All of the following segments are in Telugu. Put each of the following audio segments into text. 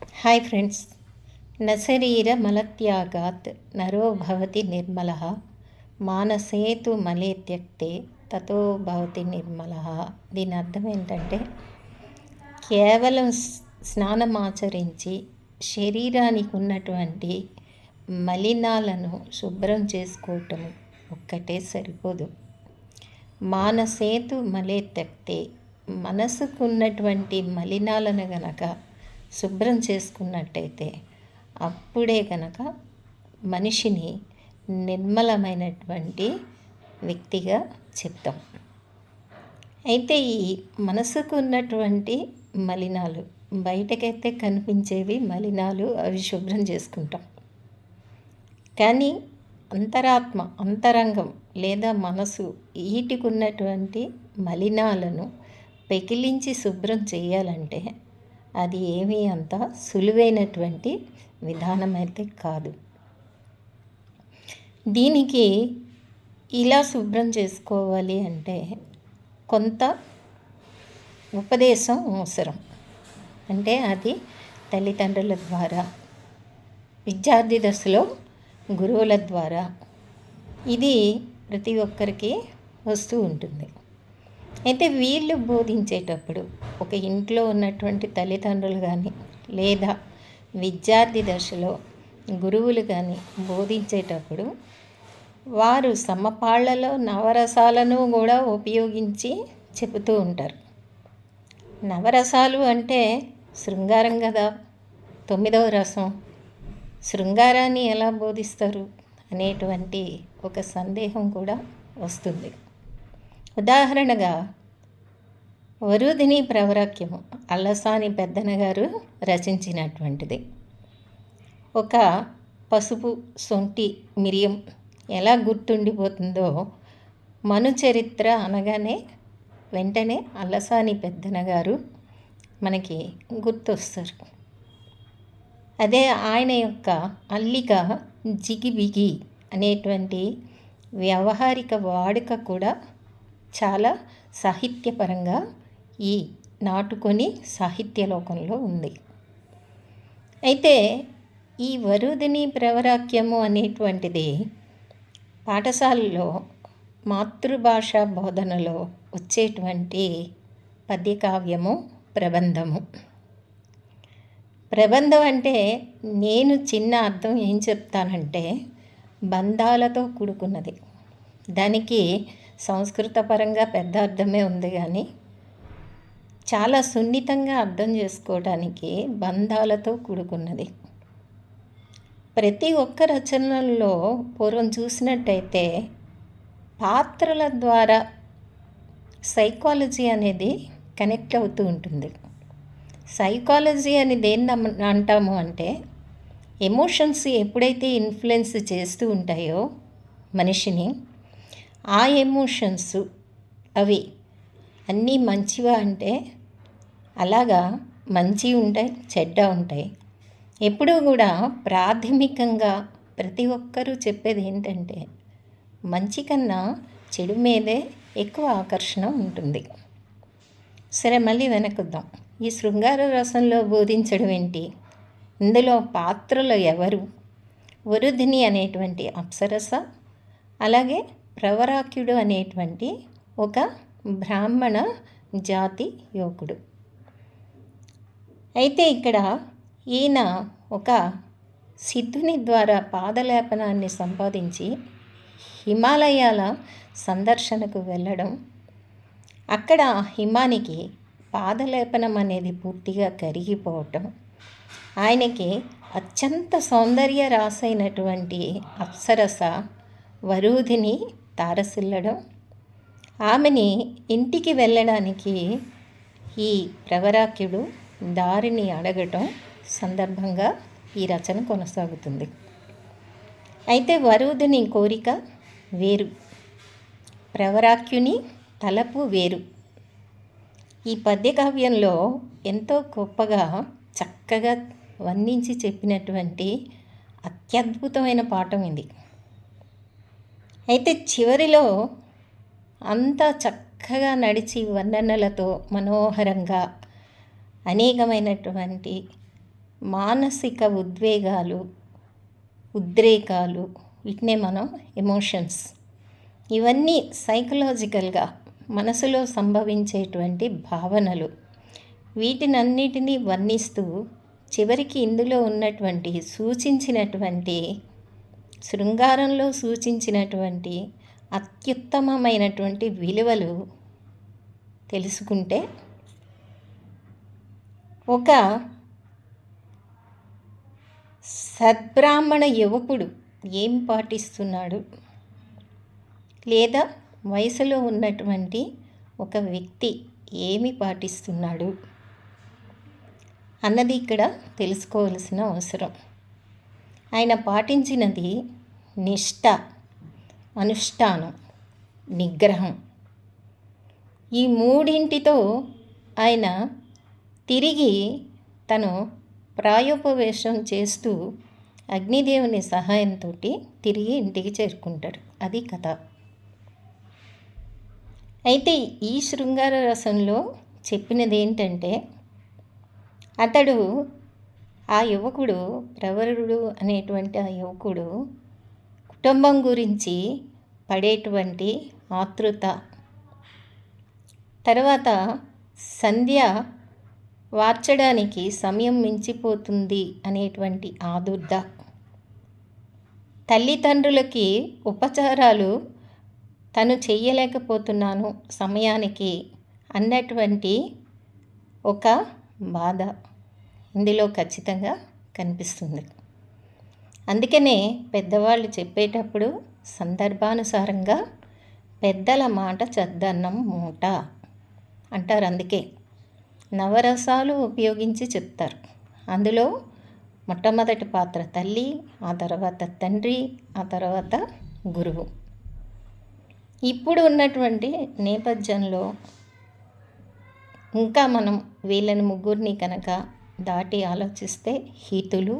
Hi friends. న శరీరమలత్యాగాత్ నరో భవతి నిర్మలః మానసేతు మలే త్యక్తే తతో భవతి నిర్మలః. దీని అర్థం ఏంటంటే, కేవలం స్నానం ఆచరించి శరీరానికి ఉన్నటువంటి మలినాలను శుభ్రం చేసుకోవటం ఒక్కటే సరిపోదు. మానసేతు మలే త్యక్తే, మనసుకున్నటువంటి మలినాలను గనక శుభ్రం చేసుకున్నట్టయితే అప్పుడే కనుక మనిషిని నిర్మలమైనటువంటి వ్యక్తిగా చెప్తాం. అయితే ఈ మనసుకు ఉన్నటువంటి మలినాలు, బయటకైతే కనిపించేవి మలినాలు, అవి శుభ్రం చేసుకుంటాం. కానీ అంతరంగం లేదా మనసు, వీటికి ఉన్నటువంటి మలినాలను పెకిలించి శుభ్రం చేయాలంటే అది ఏమీ అంత సులువైనటువంటి విధానం అయితే కాదు. దీనికి ఇలా శుభ్రం చేసుకోవాలి అంటే కొంత ఉపదేశం అవసరం. అంటే అది తల్లిదండ్రుల ద్వారా, విద్యార్థి దశలో గురువుల ద్వారా, ఇది ప్రతి ఒక్కరికి వస్తూ ఉంటుంది. అయితే వీళ్ళు బోధించేటప్పుడు, ఒక ఇంట్లో ఉన్నటువంటి తల్లిదండ్రులు కానీ లేదా విద్యార్థి దశలో గురువులు కానీ బోధించేటప్పుడు వారు సమపాళ్లలో నవరసాలను కూడా ఉపయోగించి చెబుతూ ఉంటారు. నవరసాలు అంటే శృంగారం కదా, 9వ రసం. శృంగారాన్ని ఎలా బోధిస్తారు అనేటువంటి ఒక సందేహం కూడా వస్తుంది. ఉదాహరణగా వరుధిని ప్రవరాఖ్యము అల్లసాని పెద్దన గారు రచించినటువంటిది. ఒక పసుపు, సొంటి, మిరియం ఎలా గుర్తుండిపోతుందో, మను చరిత్ర అనగానే వెంటనే అల్లసాని పెద్దన గారు మనకి గుర్తొస్తారు. అదే ఆయన యొక్క అల్లిక జిగిబిగి అనేటువంటి వ్యవహారిక వాడుక కూడా చాలా సాహిత్యపరంగా ఈ నాటుకొని సాహిత్య లోకంలో ఉంది. అయితే ఈ వరుధిని ప్రవరాఖ్యము అనేటువంటిది పాఠశాలలో మాతృభాష బోధనలో వచ్చేటువంటి పద్యకావ్యము, ప్రబంధము. ప్రబంధం అంటే నేను చిన్న అర్థం ఏం చెప్తానంటే, బంధాలతో కూడుకున్నది. దానికి సంస్కృత పరంగా పెద్ద అర్థమే ఉంది, కానీ చాలా సున్నితంగా అర్థం చేసుకోవడానికి బంధాలతో కూడుకున్నది. ప్రతి ఒక్క రచనల్లో పూర్వం చూసినట్టయితే పాత్రల ద్వారా సైకాలజీ అనేది కనెక్ట్ అవుతూ ఉంటుంది. సైకాలజీ అని దేన్ని అంటాము అంటే, ఎమోషన్స్ ఎప్పుడైతే ఇన్ఫ్లుయెన్స్ చేస్తూ ఉంటాయో మనిషిని, ఆ ఎమోషన్స్ అవి అన్నీ మంచివా అంటే అలాగా మంచి ఉంటాయి, చెడ్డ ఉంటాయి. ఎప్పుడూ కూడా ప్రాథమికంగా ప్రతి ఒక్కరూ చెప్పేది ఏంటంటే, మంచి కన్నా చెడు మీదే ఎక్కువ ఆకర్షణ ఉంటుంది. సరే, మళ్ళీ వెనక్కుద్దాం. ఈ శృంగార రసంలో బోధించడం ఏంటి? ఇందులో పాత్రలు ఎవరు? వరుధిని అనేటువంటి అప్సరస, అలాగే ప్రవరాఖ్యుడు అనేటువంటి ఒక బ్రాహ్మణ జాతి యువకుడు. అయితే ఇక్కడ ఈయన ఒక సిద్ధుని ద్వారా పాదలేపనాన్ని సంపాదించి హిమాలయాల సందర్శనకు వెళ్ళడం, అక్కడ హిమానికి పాదలేపనం అనేది పూర్తిగా కరిగిపోవటం, ఆయనకి అత్యంత సౌందర్య రాసైనటువంటి అప్సరస వరుధిని తారసిల్లడం, ఆమెని ఇంటికి వెళ్ళడానికి ఈ ప్రవరాఖ్యుడు దారిని అడగటం సందర్భంగా ఈ రచన కొనసాగుతుంది. అయితే వరుధిని కోరిక వేరు, ప్రవరాఖ్యుని తలపు వేరు. ఈ పద్యకావ్యంలో ఎంతో గొప్పగా చక్కగా వర్ణించి చెప్పినటువంటి అత్యద్భుతమైన పాఠం ఇది. అయితే చివరిలో అంతా చక్కగా నడిచి వర్ణనలతో మనోహరంగా అనేకమైనటువంటి మానసిక ఉద్రేకాలు వీటినే మనం ఎమోషన్స్, ఇవన్నీ సైకలాజికల్గా మనసులో సంభవించేటువంటి భావనలు, వీటినన్నిటినీ వర్ణిస్తూ చివరికి ఇందులో ఉన్నటువంటి శృంగారంలో సూచించినటువంటి అత్యుత్తమమైనటువంటి విలువలు తెలుసుకుంటే ఒక సద్బ్రాహ్మణ యువకుడు ఏం పాటిస్తున్నాడు, లేదా వయసులో ఉన్నటువంటి ఒక వ్యక్తి ఏమి పాటిస్తున్నాడు అన్నది ఇక్కడ తెలుసుకోవాల్సిన అవసరం. ఆయన పాటించినది నిష్ఠ, అనుష్ఠానం, నిగ్రహం. ఈ మూడింటితో ఆయన తిరిగి తను ప్రాయోపవేశం చేస్తూ అగ్నిదేవుని సహాయంతో తిరిగి ఇంటికి చేరుకుంటాడు. అది కథ. అయితే ఈ శృంగార రసంలో చెప్పినది ఏంటంటే, అతడు ఆ యువకుడు, ప్రవరుడు అనేటువంటి ఆ యువకుడు కుటుంబం గురించి పడేటువంటి ఆతృత, తర్వాత సంధ్య వార్చడానికి సమయం మించిపోతుంది అనేటువంటి ఆదుర్ద, తల్లిదండ్రులకి ఉపచారాలు తను చెయ్యలేకపోతున్నాను సమయానికి అన్నటువంటి ఒక బాధ ఇందులో ఖచ్చితంగా కనిపిస్తుంది. అందుకనే పెద్దవాళ్ళు చెప్పేటప్పుడు సందర్భానుసారంగా పెద్దల మాట చద్దన్నం మూట అంటారు. అందుకే నవరసాలు ఉపయోగించి చెప్తారు. అందులో మొట్టమొదటి పాత్ర తల్లి, ఆ తర్వాత తండ్రి, ఆ తర్వాత గురువు. ఇప్పుడు ఉన్నటువంటి నేపథ్యంలో ఇంకా మనం వీళ్ళని ముగ్గురిని కనుక దాటి ఆలోచిస్తే హితులు,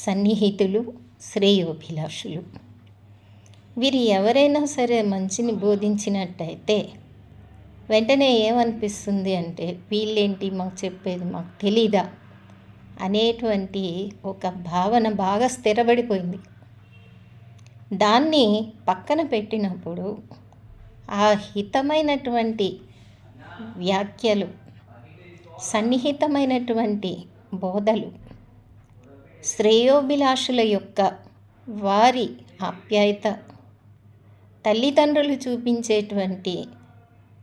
సన్నిహితులు, శ్రేయోభిలాషులు, వీరు ఎవరైనా సరే మంచిని బోధించినట్టయితే వెంటనే ఏమనిపిస్తుంది అంటే, వీళ్ళేంటి మాకు చెప్పేది, మాకు తెలీదా అనేటువంటి ఒక భావన బాగా స్థిరపడిపోయింది. దాన్ని పక్కన పెట్టినప్పుడు ఆ హితమైనటువంటి వ్యాఖ్యలు, సన్నిహితమైనటువంటి బోధలు, శ్రేయోభిలాషుల యొక్క వారి ఆప్యాయత, తల్లిదండ్రులు చూపించేటువంటి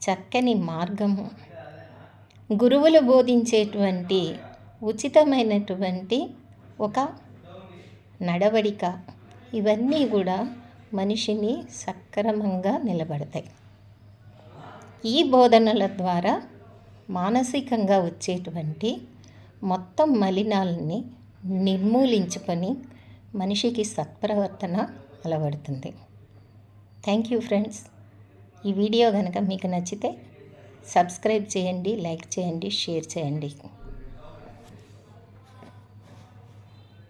చక్కని మార్గము, గురువులు బోధించేటువంటి ఉచితమైనటువంటి ఒక నడవడిక, ఇవన్నీ కూడా మనిషిని సక్రమంగా నిలబడతాయి. ఈ బోధనల ద్వారా మానసికంగా వచ్చేటువంటి మొత్తం మలినాలని నిర్మూలించుకొని మనిషికి సత్ప్రవర్తన అలవడుతుంది. Thank you friends. ఈ వీడియో కనుక మీకు నచ్చితే సబ్స్క్రైబ్ చేయండి, లైక్ చేయండి, షేర్ చేయండి.